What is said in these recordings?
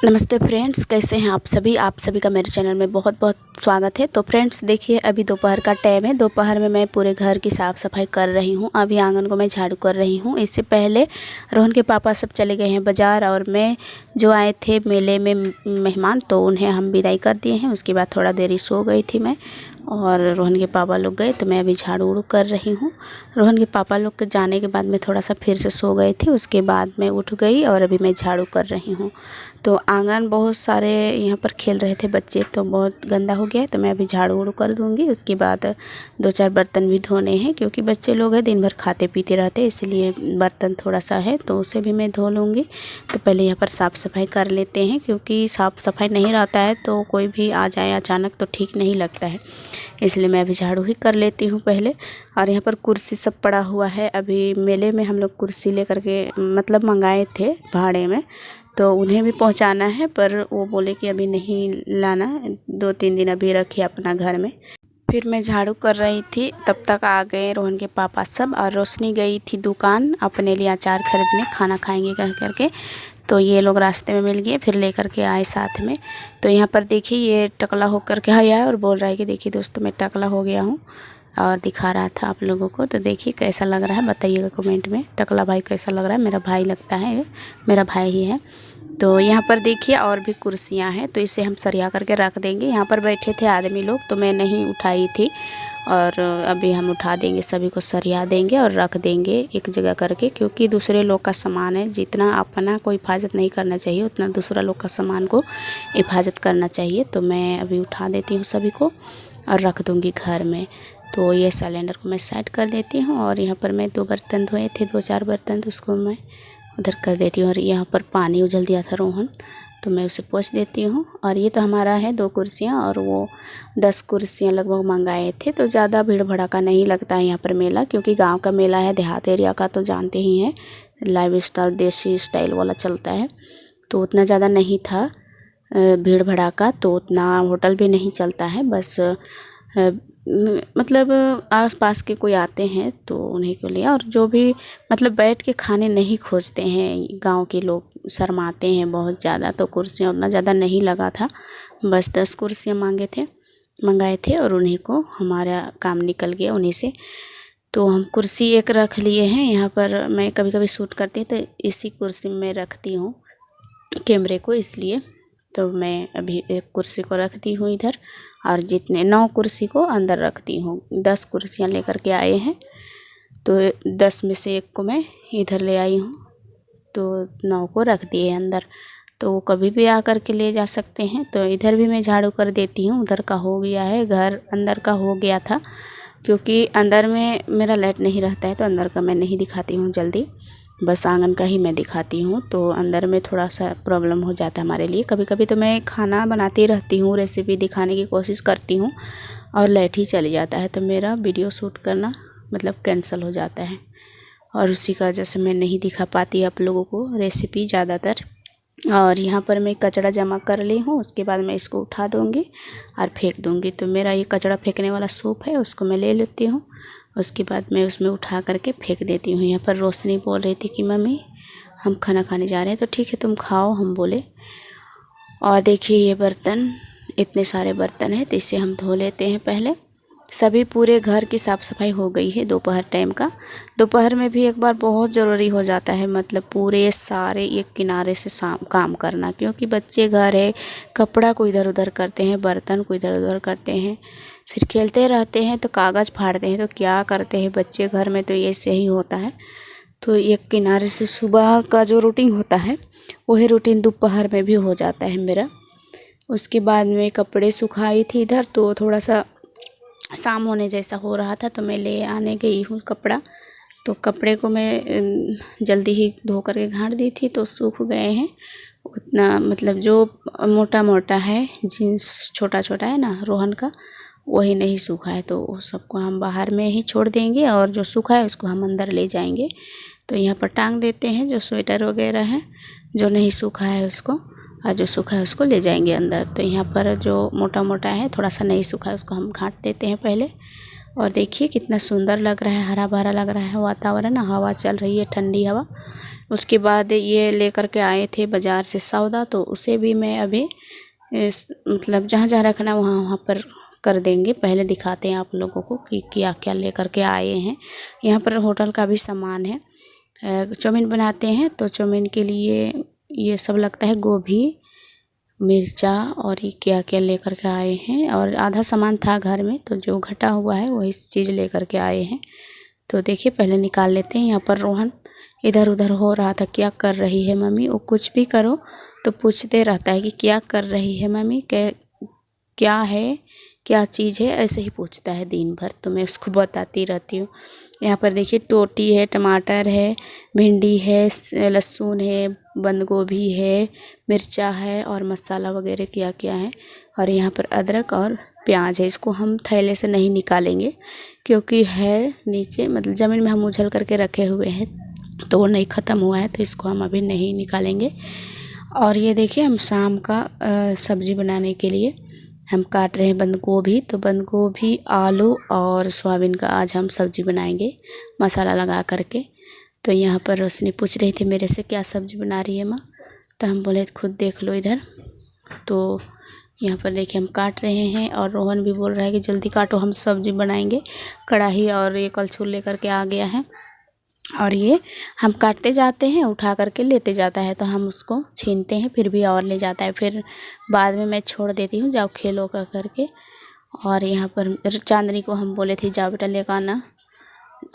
नमस्ते फ्रेंड्स, कैसे हैं आप सभी का मेरे चैनल में बहुत बहुत स्वागत है। तो फ्रेंड्स देखिए, अभी दोपहर का टाइम है। दोपहर में मैं पूरे घर की साफ़ सफाई कर रही हूँ। अभी आंगन को मैं झाड़ू कर रही हूँ। इससे पहले रोहन के पापा सब चले गए हैं बाज़ार, और मैं जो आए थे मेले में मेहमान, तो उन्हें हम विदाई कर दिए हैं। उसके बाद थोड़ा देरी सो गई थी मैं, और रोहन के पापा लोग गए तो मैं अभी झाड़ू उड़ू कर रही हूँ। रोहन के पापा लोग के जाने के बाद मैं थोड़ा सा फिर से सो गई थी। उसके बाद मैं उठ गई और अभी मैं झाड़ू कर रही हूँ। तो आंगन बहुत सारे यहाँ पर खेल रहे थे बच्चे, तो बहुत गंदा हो गया है। तो मैं अभी झाड़ू उड़ू कर दूँगी। उसके बाद 2-4 बर्तन भी धोने हैं, क्योंकि बच्चे लोग हैं दिन भर खाते पीते रहते, इसलिए बर्तन थोड़ा सा है तो उसे भी मैं धो लूँगी। तो पहले यहाँ पर साफ़ सफाई कर लेते हैं, क्योंकि साफ़ सफाई नहीं रहता है तो कोई भी आ जाए अचानक तो ठीक नहीं लगता है। इसलिए मैं अभी झाड़ू ही कर लेती हूँ पहले। और यहाँ पर कुर्सी सब पड़ा हुआ है। अभी मेले में हम लोग कुर्सी लेकर के मतलब मंगाए थे भाड़े में, तो उन्हें भी पहुंचाना है, पर वो बोले कि अभी नहीं लाना, 2-3 दिन अभी रखिए अपना घर में। फिर मैं झाड़ू कर रही थी, तब तक आ गए रोहन के पापा सब, और रोशनी गई थी दुकान अपने लिए अचार खरीदने, खाना खाएंगे कह करके। तो ये लोग रास्ते में मिल गए, फिर लेकर के आए साथ में। तो यहाँ पर देखिए, ये टकला होकर के आया और बोल रहा है कि देखिए दोस्तों, मैं टकला हो गया हूँ, और दिखा रहा था आप लोगों को। तो देखिए कैसा लग रहा है, बताइएगा कमेंट में। टकला भाई कैसा लग रहा है? मेरा भाई लगता है, मेरा भाई ही है। तो यहाँ पर देखिए और भी कुर्सियाँ हैं, तो इसे हम सरिया करके रख देंगे। यहाँ पर बैठे थे आदमी लोग, तो मैं नहीं उठाई थी, और अभी हम उठा देंगे, सभी को सरिया देंगे और रख देंगे एक जगह करके, क्योंकि दूसरे लोग का सामान है। जितना अपना को हिफाजत नहीं करना चाहिए, उतना दूसरा लोग का सामान को हिफाजत करना चाहिए। तो मैं अभी उठा देती हूँ सभी को और रख दूँगी घर में। तो ये सिलेंडर को मैं साइड कर देती हूँ, और यहाँ पर मैं 2 बर्तन धोए थे, 2-4 बर्तन, तो उसको मैं उधर कर देती हूँ। और यहाँ पर पानी उछल दिया था रोहन, तो मैं उसे पोंछ देती हूँ। और ये तो हमारा है 2 कुर्सियाँ, और वो 10 कुर्सियाँ लगभग मंगाए थे। तो ज़्यादा भीड़ भड़ाका नहीं लगता है यहाँ पर मेला, क्योंकि गांव का मेला है, देहात एरिया का तो जानते ही हैं, लाइव स्टाइल देसी स्टाइल वाला चलता है। तो उतना ज़्यादा नहीं था भीड़ भड़ाका, तो उतना होटल भी नहीं चलता है। बस मतलब आसपास के कोई आते हैं तो उन्हीं के लिए, और जो भी मतलब बैठ के खाने नहीं खोजते हैं, गांव के लोग शर्माते हैं बहुत ज़्यादा, तो कुर्सियाँ उतना ज़्यादा नहीं लगा था। बस 10 कुर्सियाँ मंगाए थे, और उन्हीं को हमारा काम निकल गया उन्हीं से। तो हम कुर्सी एक रख लिए हैं। यहाँ पर मैं कभी कभी शूट करती हूँ, तो इसी कुर्सी में रखती हूँ कैमरे को, इसलिए तो मैं अभी एक कुर्सी को रखती हूँ इधर, और जितने 9 कुर्सी को अंदर रखती हूँ। 10 कुर्सियाँ लेकर के आए हैं, तो 10 में से 1 को मैं इधर ले आई हूँ, तो 9 को रख दिए अंदर। तो वो कभी भी आकर के ले जा सकते हैं। तो इधर भी मैं झाड़ू कर देती हूँ। उधर का हो गया है, घर अंदर का हो गया था, क्योंकि अंदर में मेरा लाइट नहीं रहता है, तो अंदर का मैं नहीं दिखाती हूँ जल्दी, बस आंगन का ही मैं दिखाती हूँ। तो अंदर में थोड़ा सा प्रॉब्लम हो जाता है हमारे लिए। कभी कभी तो मैं खाना बनाती रहती हूँ, रेसिपी दिखाने की कोशिश करती हूँ, और लाइट ही चली जाता है, तो मेरा वीडियो शूट करना मतलब कैंसिल हो जाता है, और उसी का वजह से मैं नहीं दिखा पाती आप लोगों को रेसिपी ज़्यादातर। और यहाँ पर मैं कचरा जमा कर ली हूँ। उसके बाद मैं इसको उठा दूँगी और फेंक दूँगी। तो मेरा ये कचरा फेंकने वाला सूप है, उसको मैं ले लेती हूँ। उसके बाद मैं उसमें उठा करके फेंक देती हूँ। यहाँ पर रोशनी बोल रही थी कि मम्मी हम खाना खाने जा रहे हैं, तो ठीक है तुम खाओ, हम बोले। और देखिए ये बर्तन, इतने सारे बर्तन हैं, तो इसे हम धो लेते हैं पहले। सभी पूरे घर की साफ़ सफाई हो गई है दोपहर टाइम का। दोपहर में भी एक बार बहुत ज़रूरी हो जाता है, मतलब पूरे सारे एक किनारे से काम करना, क्योंकि बच्चे घर है, कपड़ा को इधर उधर करते हैं, बर्तन को इधर उधर करते हैं, फिर खेलते रहते हैं तो कागज़ फाड़ते हैं, तो क्या करते हैं बच्चे घर में, तो ये सही होता है। तो एक किनारे से सुबह का जो रूटीन होता है, वही रूटीन दोपहर में भी हो जाता है मेरा। उसके बाद में कपड़े सुखाई थी इधर, तो थोड़ा सा शाम होने जैसा हो रहा था, तो मैं ले आने गई हूँ कपड़ा। तो कपड़े को मैं जल्दी ही धो करके घाट दी थी, तो सूख गए हैं उतना, मतलब जो मोटा मोटा है, जीन्स छोटा छोटा है ना रोहन का, वही नहीं सूखा है, तो उस सबको हम बाहर में ही छोड़ देंगे, और जो सूखा है उसको हम अंदर ले जाएंगे। तो यहाँ पर टांग देते हैं जो स्वेटर वगैरह है, जो नहीं सूखा है उसको, और जो सूखा है उसको ले जाएंगे अंदर। तो यहाँ पर जो मोटा मोटा है, थोड़ा सा नहीं सूखा है, उसको हम घाट देते हैं पहले। और देखिए कितना सुंदर लग रहा है, हरा भरा लग रहा है वातावरण, हवा चल रही है, ठंडी हवा। उसके बाद ये लेकर के आए थे बाज़ार से सौदा, तो उसे भी मैं अभी मतलब जहाँ जहाँ रखना वहाँ वहाँ पर कर देंगे। पहले दिखाते हैं आप लोगों को कि क्या क्या लेकर के आए हैं। यहाँ पर होटल का भी सामान है। चाउमीन बनाते हैं तो चाउमीन के लिए ये सब लगता है, गोभी, मिर्चा और ये क्या क्या लेकर के आए हैं। और आधा सामान था घर में, तो जो घटा हुआ है वही चीज़ लेकर के आए हैं। तो देखिए पहले निकाल लेते हैं। यहाँ पर रोहन इधर उधर हो रहा था, क्या कर रही है मम्मी। वो कुछ भी करो तो पूछते रहता है कि क्या कर रही है मम्मी, क्या है, क्या चीज़ है, ऐसे ही पूछता है दिन भर। तो मैं उसको बताती रहती हूँ। यहाँ पर देखिए टोटी है, टमाटर है, भिंडी है, लहसुन है, बंद गोभी है, मिर्चा है और मसाला वगैरह क्या क्या है। और यहाँ पर अदरक और प्याज है। इसको हम थैले से नहीं निकालेंगे क्योंकि है नीचे, मतलब ज़मीन में हम उछल करके रखे हुए हैं, तो वो नहीं ख़त्म हुआ है, तो इसको हम अभी नहीं निकालेंगे। और ये देखिए हम शाम का सब्ज़ी बनाने के लिए हम काट रहे हैं बंद गोभी। तो बंद गोभी, आलू और सोयाबीन का आज हम सब्ज़ी बनाएंगे मसाला लगा करके। तो यहाँ पर रोशनी पूछ रही थी मेरे से क्या सब्ज़ी बना रही है माँ, तो हम बोले खुद देख लो इधर। तो यहाँ पर देखिए हम काट रहे हैं और रोहन भी बोल रहा है कि जल्दी काटो, हम सब्ज़ी बनाएंगे। कढ़ाई और ये कलछुल लेकर के आ गया है और ये हम काटते जाते हैं, उठा करके लेते जाता है, तो हम उसको छीनते हैं, फिर भी और ले जाता है। फिर बाद में मैं छोड़ देती हूँ, जाओ खेलो का करके। और यहाँ पर चांदनी को हम बोले थे जाओ बेटा लेकर आना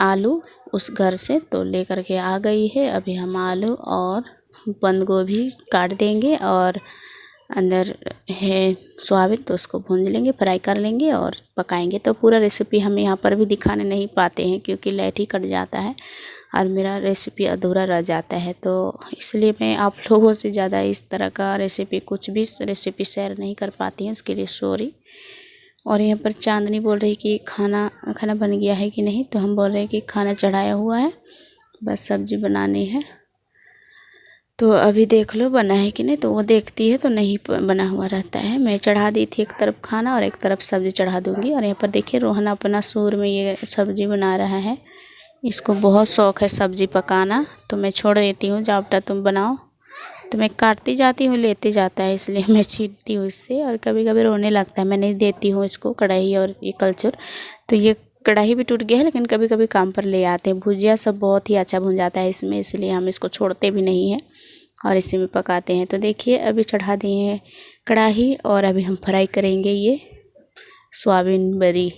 आलू उस घर से, तो ले करके आ गई है। अभी हम आलू और बंद गोभी काट देंगे और अंदर है सोयाबीन, तो उसको भून लेंगे, फ्राई कर लेंगे और पकाएंगे। तो पूरा रेसिपी हम यहाँ पर भी दिखाने नहीं पाते हैं क्योंकि लाइट ही कट जाता है और मेरा रेसिपी अधूरा रह जाता है। तो इसलिए मैं आप लोगों से ज़्यादा इस तरह का रेसिपी, कुछ भी रेसिपी शेयर नहीं कर पाती हूँ, इसके लिए सॉरी। और यहाँ पर चांदनी बोल रही कि खाना बन गया है कि नहीं, तो हम बोल रहे हैं कि खाना चढ़ाया हुआ है, बस सब्ज़ी बनानी है। तो अभी देख लो बना है कि नहीं, तो वो देखती है तो नहीं बना हुआ रहता है। मैं चढ़ा दी थी एक तरफ खाना और एक तरफ सब्ज़ी चढ़ा दूँगी। और यहाँ पर देखिए रोहन अपना सूर में ये सब्ज़ी बना रहा है। इसको बहुत शौक़ है सब्ज़ी पकाना, तो मैं छोड़ देती हूँ जाओ बेटा तुम बनाओ। तो मैं काटती जाती हूँ, लेते जाता है, इसलिए मैं छीनती हूँ इससे। और कभी कभी रोने लगता है, मैं नहीं देती हूँ इसको कढ़ाई और ये कलछुल। तो ये कढ़ाई भी टूट गया है, लेकिन कभी कभी काम पर ले आते हैं। भुजिया सब बहुत ही अच्छा भुन जाता है इसमें, इसलिए हम इसको छोड़ते भी नहीं हैं और इसी में पकाते हैं। तो देखिए अभी चढ़ा दिए हैं कढ़ाई और अभी हम फ्राई करेंगे ये सोयाबीन बड़ी।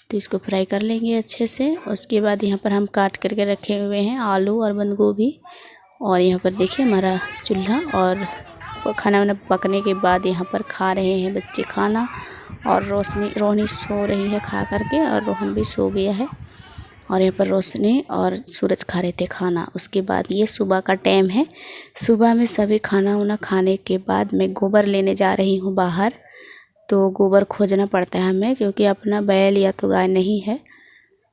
तो इसको फ्राई कर लेंगे अच्छे से। उसके बाद यहाँ पर हम काट करके रखे हुए हैं आलू और बंद गोभी। और यहाँ पर देखिए हमारा चूल्हा और खाना वाना पकने के बाद यहाँ पर खा रहे हैं बच्चे खाना। और रोहनी सो रही है खा करके, और रोहन भी सो गया है। और यहाँ पर रोशनी और सूरज खा रहे थे खाना। उसके बाद ये सुबह का टाइम है। सुबह में सभी खाना वाना खाने के बाद मैं गोबर लेने जा रही हूँ बाहर। तो गोबर खोजना पड़ता है हमें, क्योंकि अपना बैल या तो गाय नहीं है,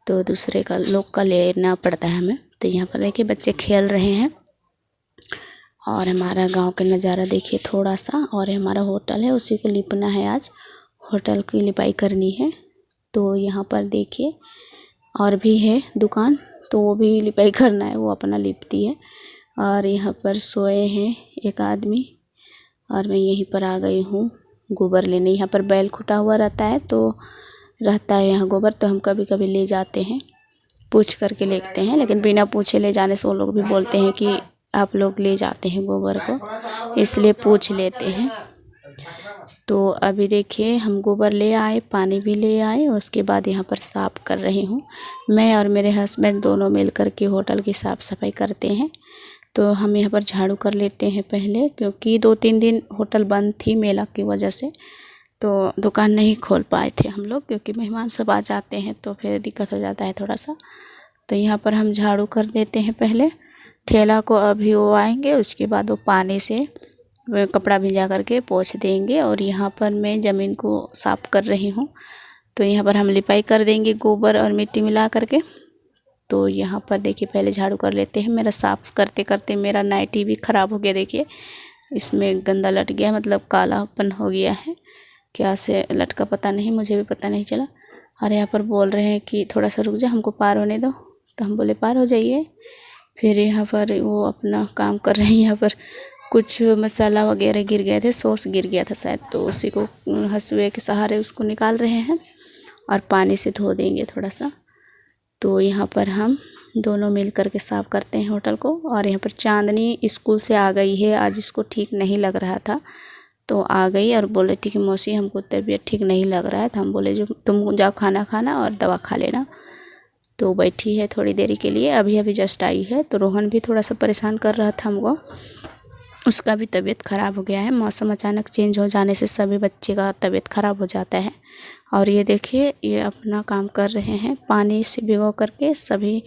तो दूसरे का लोग का लेना पड़ता है हमें। तो यहाँ पर देखिए बच्चे खेल रहे हैं और हमारा गांव का नज़ारा देखिए थोड़ा सा। और हमारा होटल है, उसी को लिपना है, आज होटल की लिपाई करनी है। तो यहाँ पर देखिए और भी है दुकान, तो वो भी लिपाई करना है, वो अपना लिपती है। और यहाँ पर सोए हैं एक आदमी और मैं यहीं पर आ गई हूँ गोबर लेने। यहाँ पर बैल खुटा हुआ रहता है, तो रहता है यहाँ गोबर, तो हम कभी कभी ले जाते हैं, पूछ करके लेते हैं। लेकिन बिना पूछे ले जाने से वो लोग भी बोलते हैं कि आप लोग ले जाते हैं गोबर को, इसलिए पूछ लेते हैं। तो अभी देखिए हम गोबर ले आए, पानी भी ले आए, उसके बाद यहाँ पर साफ़ कर रही हूँ। मैं और मेरे हस्बैंड दोनों मिल कर के होटल की साफ़ सफाई करते हैं। तो हम यहाँ पर झाड़ू कर लेते हैं पहले, क्योंकि 2-3 दिन होटल बंद थी मेला की वजह से, तो दुकान नहीं खोल पाए थे हम लोग, क्योंकि मेहमान सब आ जाते हैं तो फिर दिक्कत हो जाता है थोड़ा सा। तो यहाँ पर हम झाड़ू कर देते हैं पहले। ठेला को अभी वो आएंगे, उसके बाद वो पानी से कपड़ा भिजा करके पोंछ देंगे। और यहाँ पर मैं ज़मीन को साफ़ कर रही हूँ। तो यहाँ पर हम लिपाई कर देंगे गोबर और मिट्टी मिला करके। तो यहाँ पर देखिए पहले झाड़ू कर लेते हैं। मेरा साफ़ करते करते मेरा नाइटी भी ख़राब हो गया, देखिए इसमें गंदा लट गया, मतलब कालापन हो गया है, क्या से लटका पता नहीं, मुझे भी पता नहीं चला। और यहाँ पर बोल रहे हैं कि थोड़ा सा रुक जा, हमको पार होने दो। तो हम बोले पार हो जाइए, फिर यहाँ पर वो अपना काम कर रहे हैं। यहाँ पर कुछ मसाला वगैरह गिर गए थे, सॉस गिर गया था शायद, तो उसी को हंसुए के सहारे उसको निकाल रहे हैं और पानी से धो देंगे थोड़ा सा। तो यहाँ पर हम दोनों मिल कर के साफ़ करते हैं होटल को। और यहाँ पर चांदनी स्कूल से आ गई है, आज इसको ठीक नहीं लग रहा था तो आ गई और बोल रही थी कि मौसी हमको तबीयत ठीक नहीं लग रहा है। तो हम बोले जो तुम जाओ खाना खाना और दवा खा लेना। तो बैठी है थोड़ी देरी के लिए, अभी अभी जस्ट आई है। तो रोहन भी थोड़ा सा परेशान कर रहा था हमको, उसका भी तबीयत ख़राब हो गया है। मौसम अचानक चेंज हो जाने से सभी बच्चे का तबीयत ख़राब हो जाता है। और ये देखिए ये अपना काम कर रहे हैं, पानी से भिगो करके सभी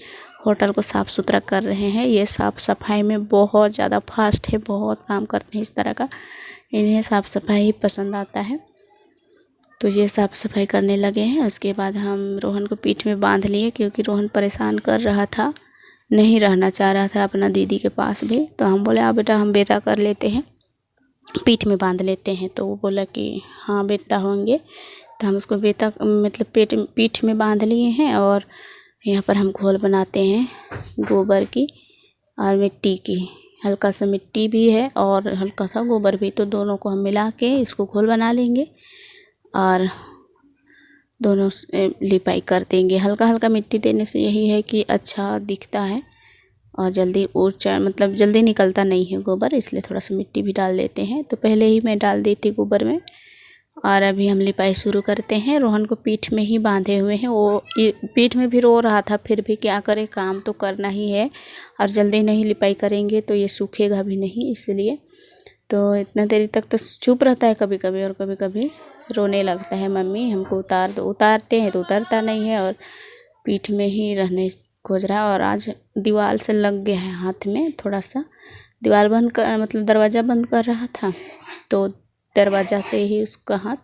होटल को साफ़ सुथरा कर रहे हैं। ये साफ़ सफाई में बहुत ज़्यादा फास्ट है, बहुत काम करते हैं इस तरह का, इन्हें साफ़ सफाई ही पसंद आता है। तो ये साफ़ सफाई करने लगे हैं। उसके बाद हम रोहन को पीठ में बांध लिए, क्योंकि रोहन परेशान कर रहा था, नहीं रहना चाह रहा था अपना दीदी के पास भी। तो हम बोले आ बेटा हम बेटा कर लेते हैं, पीठ में बांध लेते हैं। तो वो बोला कि हाँ बेटा होंगे। तो हम उसको बेटा मतलब पीठ में बांध लिए हैं। और यहाँ पर हम घोल बनाते हैं गोबर की और मिट्टी की, हल्का सा मिट्टी भी है और हल्का सा गोबर भी, तो दोनों को हम मिला के इसको घोल बना लेंगे और दोनों लिपाई कर देंगे। हल्का हल्का मिट्टी देने से यही है कि अच्छा दिखता है और जल्दी ऊंचा मतलब जल्दी निकलता नहीं है गोबर, इसलिए थोड़ा सा मिट्टी भी डाल देते हैं। तो पहले ही मैं डाल दी थी गोबर में। और अभी हम लिपाई शुरू करते हैं। रोहन को पीठ में ही बांधे हुए हैं, वो पीठ में भी रो रहा था, फिर भी क्या करे, काम तो करना ही है और जल्दी नहीं लिपाई करेंगे तो ये सूखेगा भी नहीं, इसलिए तो इतना देरी तक तो चुप रहता है कभी कभी, और कभी कभी रोने लगता है मम्मी हमको उतार दो। उतारते हैं तो उतरता नहीं है और पीठ में ही रहने खोज रहा है। और आज दीवार से लग गया है हाथ में, थोड़ा सा दीवार बंद कर मतलब दरवाज़ा बंद कर रहा था तो दरवाज़ा से ही उसका हाथ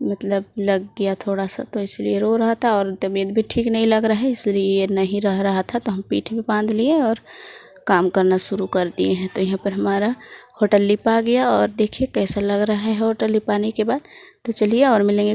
मतलब लग गया थोड़ा सा, तो इसलिए रो रहा था। और तबीयत भी ठीक नहीं लग रहा है, इसलिए नहीं रह रहा था। तो हम पीठ में बांध लिए और काम करना शुरू कर दिए हैं। तो यहाँ पर हमारा होटल लिपा गया और देखिए कैसा लग रहा है होटल लिपाने के बाद। तो चलिए और मिलेंगे